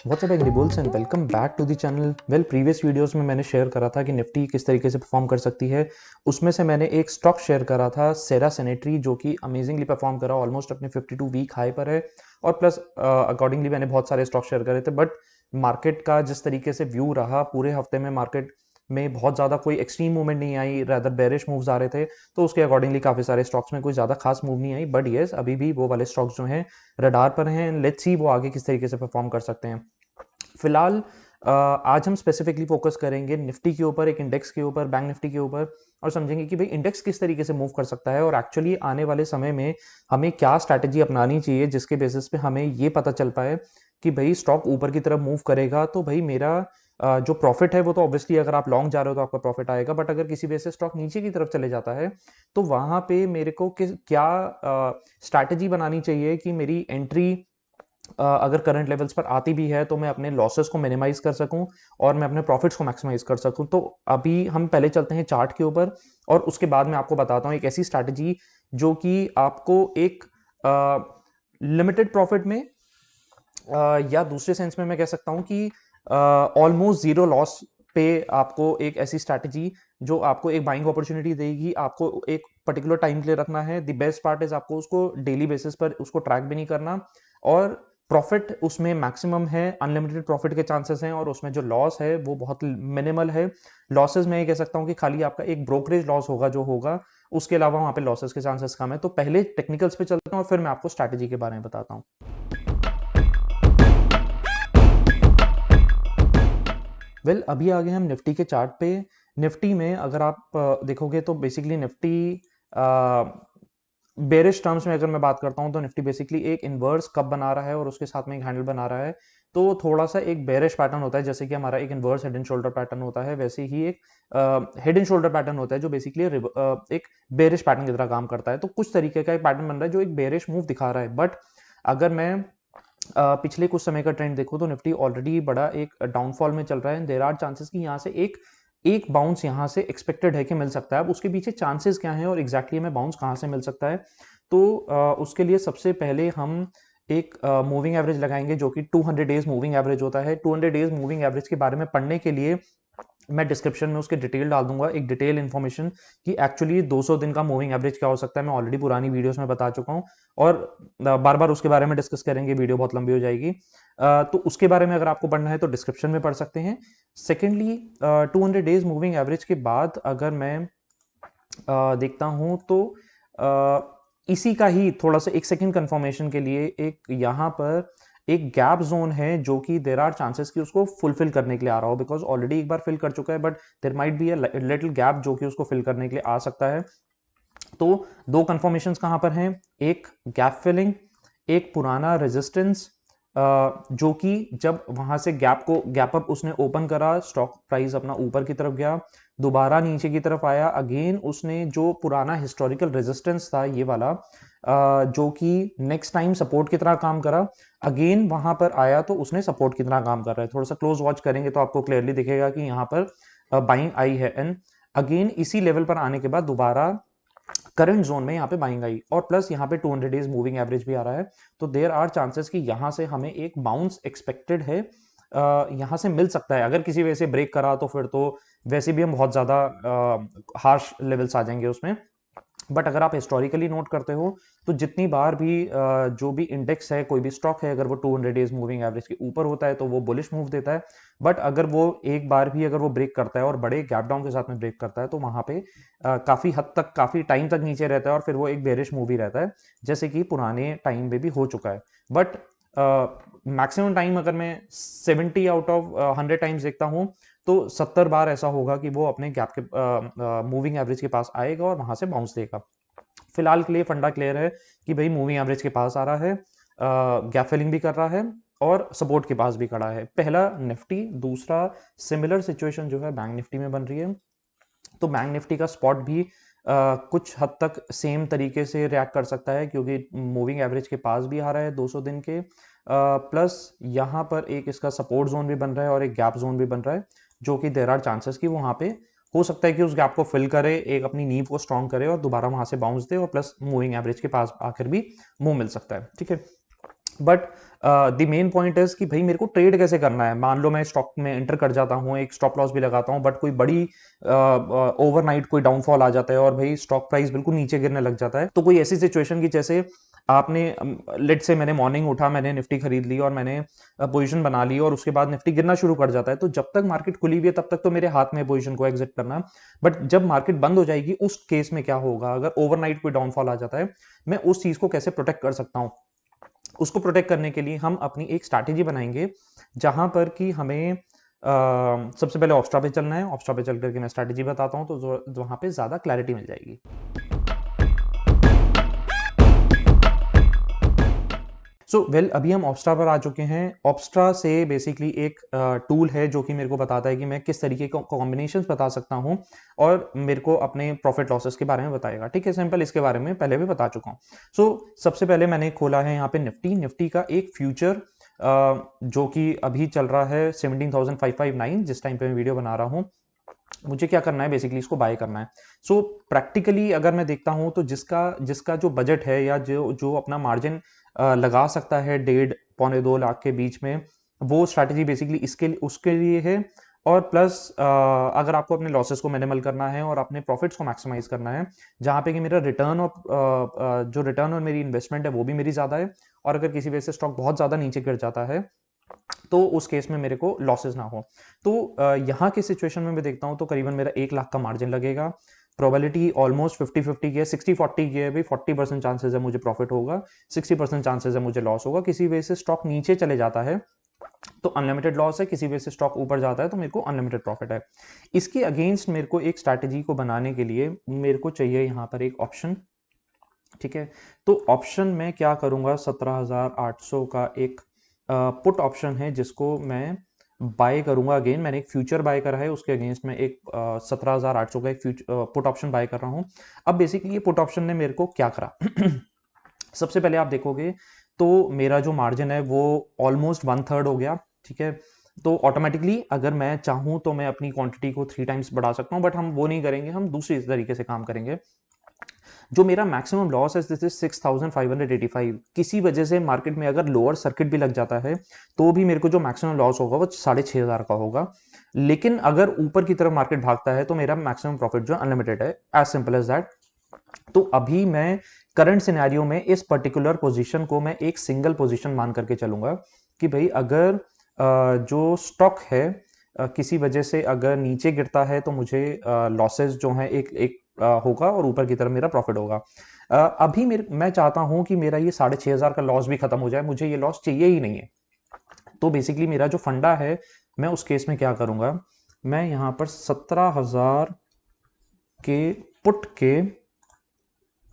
WhatsApp agri bulls and welcome back to the channel. Previous videos में मैंने share करा था कि निफ्टी किस तरीके से परफॉर्म कर सकती है। उसमें से मैंने एक स्टॉक शेयर करा था सेरा सैनिटरी, जो कि अमेजिंगली परफॉर्म करा, ऑलमोस्ट अपने 52 वीक हाई पर है। और प्लस अकॉर्डिंगली मैंने बहुत सारे स्टॉक शेयर करे थे, बट मार्केट का जिस तरीके से व्यू रहा पूरे हफ्ते में, मार्केट में बहुत ज़्यादा कोई एक्सट्रीम मूवमेंट नहीं आई, रादर बेरिश मूव्स आ रहे थे, तो उसके अकॉर्डिंगली काफ़ी सारे स्टॉक्स में कोई ज़्यादा खास मूव नहीं आई। बट येस, अभी भी वो वाले स्टॉक्स जो हैं रडार पर हैं। लेट्स सी वो आगे किस तरीके से परफॉर्म कर सकते हैं। फिलहाल आज हम स्पेसिफिकली फोकस करेंगे निफ्टी के ऊपर, एक इंडेक्स के ऊपर, बैंक निफ्टी के ऊपर, और समझेंगे कि भाई इंडेक्स किस तरीके से मूव कर सकता है और एक्चुअली आने वाले समय में हमें क्या स्ट्रैटेजी अपनानी चाहिए जिसके बेसिस पे हमें ये पता चल पाए कि भाई स्टॉक ऊपर की तरफ मूव करेगा तो भाई मेरा जो प्रॉफिट है वो तो ऑब्वियसली अगर आप लॉन्ग जा रहे हो तो आपका प्रॉफिट आएगा, बट अगर किसी वजह से स्टॉक नीचे की तरफ चले जाता है तो वहां पे मेरे को क्या स्ट्रैटेजी बनानी चाहिए कि मेरी एंट्री अगर करंट लेवल्स पर आती भी है तो मैं अपने लॉसेस को मिनिमाइज कर सकूं और मैं अपने प्रॉफिट्स को मैक्सिमाइज कर सकूं। तो अभी हम पहले चलते हैं चार्ट के ऊपर और उसके बाद मैं आपको बताता हूं एक ऐसी स्ट्रैटेजी जो कि आपको एक लिमिटेड प्रॉफिट में या दूसरे सेंस में मैं कह सकता हूं कि ऑलमोस्ट जीरो लॉस पे आपको एक ऐसी स्ट्रैटेजी जो आपको एक बाइंग अपॉर्चुनिटी देगी। आपको एक पर्टिकुलर टाइम के लिए रखना है। द बेस्ट पार्ट इज आपको उसको डेली बेसिस पर उसको ट्रैक भी नहीं करना, और प्रॉफिट उसमें मैक्सिमम है, अनलिमिटेड प्रॉफिट के चांसेस हैं, और उसमें जो लॉस है वो बहुत मिनिमल है। लॉसेस मैं ये कह सकता हूँ कि खाली आपका एक ब्रोकरेज लॉस होगा जो होगा, उसके अलावा वहां पे लॉसेस के चांसेस कम है। तो पहले टेक्निकल्स पे चलता हूँ और फिर मैं आपको स्ट्रैटेजी के बारे में बताता हूँ। अभी आ गए हम निफ्टी के चार्ट पे। निफ्टी में अगर आप देखोगे तो बेसिकली निफ्टी बेरिश टर्म्स में अगर मैं बात करता हूं तो निफ्टी बेसिकली एक इन्वर्स कप बना रहा है और उसके साथ में एक हैंडल बना रहा है। तो थोड़ा सा एक बेरिश पैटर्न होता है, जैसे कि हमारा एक inverse head and shoulder pattern होता है, वैसे ही एक हेड एंड शोल्डर पैटर्न होता है जो बेसिकली एक बेरिश पैटर्न की तरह काम करता है। तो कुछ तरीके का एक पैटर्न बन रहा है जो एक बेरिश मूव दिखा रहा है। बट अगर मैं पिछले कुछ समय का ट्रेंड देखो तो निफ्टी ऑलरेडी बड़ा एक डाउनफॉल में चल रहा है। देयर आर चांसेस कि यहाँ से एक एक बाउंस यहाँ से एक्सपेक्टेड है कि मिल सकता है। अब उसके पीछे चांसेस क्या हैं और एग्जैक्टली हमें बाउंस कहाँ से मिल सकता है, तो उसके लिए सबसे पहले हम एक मूविंग एवरेज लगाएंगे जो कि 200 डेज मूविंग एवरेज होता है। 200 डेज मूविंग एवरेज के बारे में पढ़ने के लिए मैं डिस्क्रिप्शन में उसके डिटेल डाल दूंगा, एक डिटेल इन्फॉर्मेशन कि एक्चुअली 200 दिन का मूविंग एवरेज क्या हो सकता है। मैं ऑलरेडी पुरानी वीडियोस में बता चुका हूं और बार बार उसके बारे में डिस्कस करेंगे, वीडियो बहुत लंबी हो जाएगी। तो उसके बारे में अगर आपको पढ़ना है तो डिस्क्रिप्शन में पढ़ सकते हैं। सेकेंडली 200 डेज मूविंग एवरेज के बाद अगर मैं देखता हूं तो इसी का ही थोड़ा सा एक सेकंड कंफर्मेशन के लिए एक यहाँ पर एक गैप जोन है जो कि देर आर चांसेस कि उसको फुलफिल करने के लिए आ रहा हो, बिकॉज ऑलरेडी एक बार फिल कर चुका है, but there might be a little gap जो कि उसको फिल करने के लिए आ सकता है। तो दो कंफर्मेशन कहां पर हैं, एक गैप फिलिंग, एक पुराना रेजिस्टेंस जो कि जब वहां से गैप अप उसने ओपन करा, स्टॉक प्राइस अपना ऊपर की तरफ गया, दोबारा नीचे की तरफ आया, अगेन उसने जो पुराना हिस्टोरिकल रेजिस्टेंस था ये वाला जो कि नेक्स्ट टाइम सपोर्ट की तरह काम करा, अगेन वहां पर आया तो उसने सपोर्ट की तरह काम कर रहा है। थोड़ा सा क्लोज वॉच करेंगे तो आपको क्लियरली दिखेगा कि यहाँ पर बाइंग आई है, एंड अगेन इसी लेवल पर आने के बाद दोबारा करंट जोन में यहाँ पे बाइंग आई, और प्लस यहाँ पे 200 डेज मूविंग एवरेज भी आ रहा है। तो देयर आर चांसेस कि यहाँ से हमें एक बाउंस एक्सपेक्टेड है, यहाँ से मिल सकता है। अगर किसी वजह से ब्रेक करा तो फिर तो वैसे भी हम बहुत ज्यादा हार्श लेवल्स आ जाएंगे उसमें। बट अगर आप हिस्टोरिकली नोट करते हो तो जितनी बार भी जो भी इंडेक्स है, कोई भी स्टॉक है, अगर वो 200 डेज मूविंग एवरेज के ऊपर होता है तो वो बुलिश मूव देता है। बट अगर वो एक बार भी अगर वो ब्रेक करता है और बड़े गैप डाउन के साथ में ब्रेक करता है तो वहां पे काफी हद तक, काफी टाइम तक नीचे रहता है और फिर वो एक बेरिश मूव ही रहता है, जैसे कि पुराने टाइम में भी हो चुका है। बट मैक्सिमम टाइम अगर मैं 70 आउट ऑफ 100 टाइम्स देखता हूं तो 70 बार ऐसा होगा कि वो अपने गैप के मूविंग एवरेज के पास आएगा और वहां से बाउंस देगा। फिलहाल के लिए फंडा क्लियर है कि भाई मूविंग एवरेज के पास आ रहा है, गैप फिलिंग भी कर रहा है और सपोर्ट के पास भी खड़ा है। पहला निफ्टी। दूसरा सिमिलर सिचुएशन जो है बैंक निफ्टी में बन रही है। तो बैंक निफ्टी का स्पॉट भी कुछ हद तक सेम तरीके से रिएक्ट कर सकता है, क्योंकि मूविंग एवरेज के पास भी आ रहा है 200 दिन के, प्लस यहाँ पर एक इसका सपोर्ट जोन भी बन रहा है और एक गैप जोन भी बन रहा है, जो कि देर आर चांसेस कि वहां पे हो सकता है कि उस गैप को फिल करे, एक अपनी नींव को स्ट्रॉन्ग करे और दोबारा वहां से बाउंस दे, और प्लस मूविंग एवरेज के पास आखिर भी मूव मिल सकता है। ठीक है। But the main point is कि भाई मेरे को ट्रेड कैसे करना है। मान लो मैं स्टॉक में एंटर कर जाता हूँ, एक स्टॉप लॉस भी लगाता हूँ, बट कोई बड़ी ओवरनाइट कोई डाउनफॉल आ जाता है और भाई स्टॉक प्राइस बिल्कुल नीचे गिरने लग जाता है। तो कोई ऐसी सिचुएशन की जैसे आपने लेट से मैंने मॉर्निंग उठा, मैंने निफ्टी खरीद ली और मैंने पोजीशन बना ली और उसके बाद निफ्टी गिरना शुरू कर जाता है, तो जब तक मार्केट खुली हुई है तब तक तो मेरे हाथ में पोजीशन को एग्जिट करना। बट जब मार्केट बंद हो जाएगी उस केस में क्या होगा, अगर ओवरनाइट कोई डाउनफॉल आ जाता है, मैं उस चीज को कैसे प्रोटेक्ट कर सकता हूँ। उसको प्रोटेक्ट करने के लिए हम अपनी एक स्ट्रैटेजी बनाएंगे, जहां पर कि हमें सबसे पहले ऑप्स्ट्रा पे चलना है। ऑप्स्ट्रा पे चल करके मैं स्ट्रैटेजी बताता हूँ, तो वहां पे ज्यादा क्लैरिटी मिल जाएगी। अभी हम ऑप्स्ट्रा पर आ चुके हैं। ऑप्स्ट्रा से बेसिकली एक टूल है जो कि मेरे को बताता है कि मैं किस तरीके के कॉम्बिनेशंस बता सकता हूं और मेरे को अपने प्रॉफिट लॉसेस के बारे में बताएगा। ठीक है, सिंपल इसके बारे में पहले भी बता चुका हूं। सबसे पहले मैंने खोला है यहाँ पे निफ्टी। निफ्टी का एक फ्यूचर जो कि अभी चल रहा है 17,559, जिस टाइम पे मैं वीडियो बना रहा हूँ। मुझे क्या करना है, बेसिकली इसको बाय करना है। प्रैक्टिकली अगर मैं देखता हूं तो जिसका जिसका जो बजट है या जो जो अपना मार्जिन लगा सकता है 1.5 पौने 2 लाख के बीच में, वो स्ट्रैटेजी बेसिकली इसके उसके लिए है। और प्लस अगर आपको अपने लॉसेस को मिनिमल करना है और अपने प्रॉफिट्स को मैक्सिमाइज करना है, जहां पे कि मेरा रिटर्न और जो रिटर्न और मेरी इन्वेस्टमेंट है वो भी मेरी ज्यादा है, और अगर किसी वजह से स्टॉक बहुत ज्यादा नीचे गिर जाता है तो उस केस में मेरे को लॉसेस ना हो। तो यहाँ की सिचुएशन में मैं देखता हूँ तो करीबन मेरा 1 लाख का मार्जिन लगेगा। प्रोबेबिलिटी ऑलमोस्ट 50-50 की है, 60-40 की है। भाई 40% चांसेस है मुझे प्रॉफिट होगा, 60% चांसेस है मुझे लॉस होगा। किसी वजह से स्टॉक नीचे चले जाता है तो अनलिमिटेड लॉस है, किसी वजह से स्टॉक ऊपर जाता है तो मेरे को अनलिमिटेड प्रॉफिट है। इसके अगेंस्ट मेरे को एक स्ट्रैटेजी को बनाने के लिए मेरे को चाहिए यहाँ पर एक ऑप्शन। ठीक है, तो ऑप्शन में क्या करूंगा, 17,800 का एक पुट ऑप्शन है जिसको मैं बाय करूंगा। अगेन मैंने एक फ्यूचर बाय करा है, उसके अगेंस्ट में एक 17,800 का एक पुट ऑप्शन बाय कर रहा हूं। अब बेसिकली ये पुट ऑप्शन ने मेरे को क्या करा सबसे पहले आप देखोगे तो मेरा जो मार्जिन है वो ऑलमोस्ट 1/3 हो गया। ठीक है, तो ऑटोमेटिकली अगर मैं चाहूं तो मैं अपनी क्वांटिटी को 3 टाइम्स बढ़ा सकता हूं, बट हम वो नहीं करेंगे, हम दूसरी तरीके से काम करेंगे। जो मेरा मैक्सिमम लॉस है दिस इज 6,585। किसी वजह से मार्केट में अगर लोअर सर्किट भी लग जाता है तो भी मेरे को जो मैक्सिमम लॉस होगा वो 6,500 का होगा। लेकिन अगर ऊपर की तरफ मार्केट भागता है तो मेरा मैक्सिमम प्रॉफिट जो अनलिमिटेड है, एज सिंपल एज दैट। तो अभी मैं करंट सिनेरियो में इस पर्टिकुलर पोजीशन को मैं एक सिंगल पोजीशन मान करके चलूंगा कि भाई अगर जो स्टॉक है किसी वजह से अगर नीचे गिरता है तो मुझे लॉसेस जो है एक एक होगा और ऊपर की तरफ मेरा प्रॉफिट होगा। अभी मैं चाहता हूं कि मेरा ये 6,500 का लॉस भी खत्म हो जाए, मुझे ये लॉस चाहिए ही नहीं है। तो बेसिकली मेरा जो फंडा है, मैं उस केस में क्या करूंगा, मैं यहां पर 17,000 के पुट के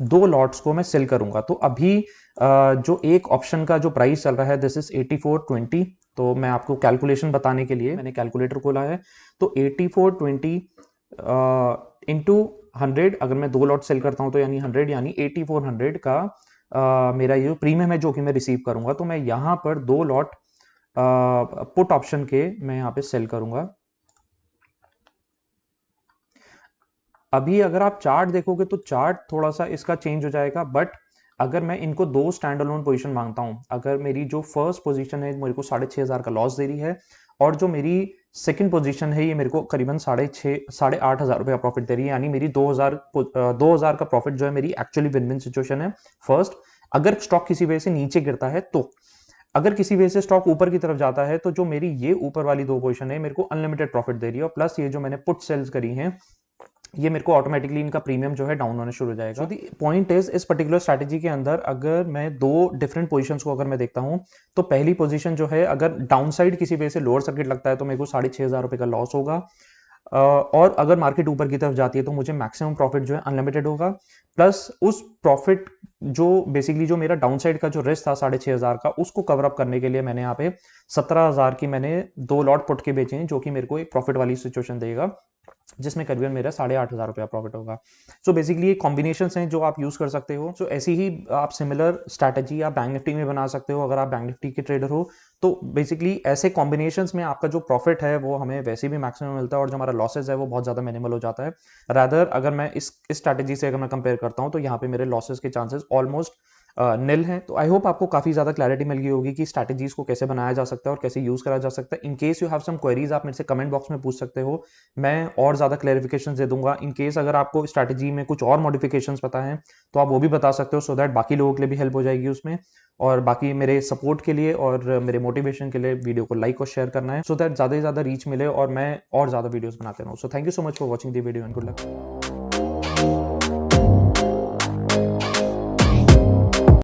2 लॉट्स को मैं सेल करूंगा। तो अभी जो एक ऑप्शन का जो प्राइस चल रहा है दिस इज 8420। तो मैं आपको कैलकुलेशन बताने के लिए मैंने कैलकुलेटर खोला है। तो 8420 इंटू 100, अगर मैं 2 लॉट सेल करता हूं तो यानी 100, यानी 8400 का मेरा ये प्रीमियम है जो कि मैं रिसीव करूंगा। तो मैं यहां पर 2 लॉट पुट ऑप्शन के मैं यहां पे सेल करूंगा। अभी अगर आप चार्ट देखोगे तो चार्ट थोड़ा सा इसका चेंज हो जाएगा, बट अगर मैं इनको 2 स्टैंड अलोन पोजीशन मांगता हूं, अगर मेरी जो फर्स्ट पोजीशन है मेरे को 6,500 का लॉस दे रही है, और जो मेरी सेकंड पोजीशन है ये मेरे को करीबन 8,500 रुपए का प्रॉफिट दे रही है, यानी मेरी 2,000 का प्रॉफिट जो है मेरी एक्चुअली विन विन सिचुएशन है। फर्स्ट, अगर स्टॉक किसी वजह से नीचे गिरता है तो, अगर किसी वजह से स्टॉक ऊपर की तरफ जाता है तो जो मेरी ये ऊपर वाली 2 पोजीशन है मेरे को अनलिमिटेड प्रॉफिट दे रही है, और प्लस ये जो मैंने पुट सेल्स करी हैं ये मेरे को ऑटोमेटिकली इनका प्रीमियम जो है डाउन होना शुरू हो जाएगा। सो दी पॉइंट इज, इस पर्टिकुलर स्ट्रैटेजी के अंदर अगर मैं 2 डिफरेंट पोजीशंस को अगर मैं देखता हूं, तो पहली पोजीशन जो है, अगर डाउन साइड किसी वजह से लोअर सर्किट लगता है तो मेरे को 6,500 रुपए का लॉस होगा। और अगर मार्केट ऊपर की तरफ जाती है तो मुझे मैक्सिमम प्रॉफिट जो है अनलिमिटेड होगा। प्लस उस प्रॉफिट जो बेसिकली जो मेरा डाउन साइड का जो रिस्क था 6,500 का, उसको कवर अप करने के लिए मैंने यहाँ पे 17,000 की मैंने 2 लॉट पुट के बेचे हैं, जो कि मेरे को एक प्रॉफिट वाली सिचुएशन देगा, जिसमें करीबन मेरा 8,500 रुपया प्रॉफिट होगा। सो बेसिकली ये कॉम्बिनेशन हैं जो आप यूज कर सकते हो। सो ऐसी ही आप सिमिलर स्ट्रैटेजी आप बैंक निफ्टी में बना सकते हो अगर आप बैंक निफ्टी के ट्रेडर हो। तो बेसिकली ऐसे कॉम्बिनेशंस में आपका जो प्रॉफिट है वो हमें वैसे भी मैक्सिमम मिलता है, और जो हमारा लॉसेज है वो बहुत ज्यादा मिनिमल हो जाता है। रादर अगर मैं इस स्ट्रैटेजी से अगर मैं कंपेयर करता हूं तो यहाँ पे मेरे लॉसेज के चांसेस ऑलमोस्ट निल हैं। तो आई होप आपको काफ़ी ज़्यादा क्लैरिटी मिल गई होगी कि स्ट्रैटेजीज़ को कैसे बनाया जा सकता है और कैसे यूज़ करा जा सकता है। In case you have some queries आप मेरे से कमेंट बॉक्स में पूछ सकते हो, मैं और ज़्यादा क्लैरिफिकेशन दे दूंगा। इन केस अगर आपको स्ट्रैटेजी में कुछ और मॉडिफिकेशंस पता है तो आप वो भी बता सकते हो, सो दैट बाकी लोगों के लिए भी हेल्प हो जाएगी उसमें। और बाकी मेरे सपोर्ट के लिए और मेरे मोटिवेशन के लिए वीडियो को लाइक और शेयर करना है, सो दैट ज़्यादा से ज़्यादा रीच मिले और मैं और ज़्यादा वीडियोस बनाते रहूँ। So thank you so much for watching the video and good luck.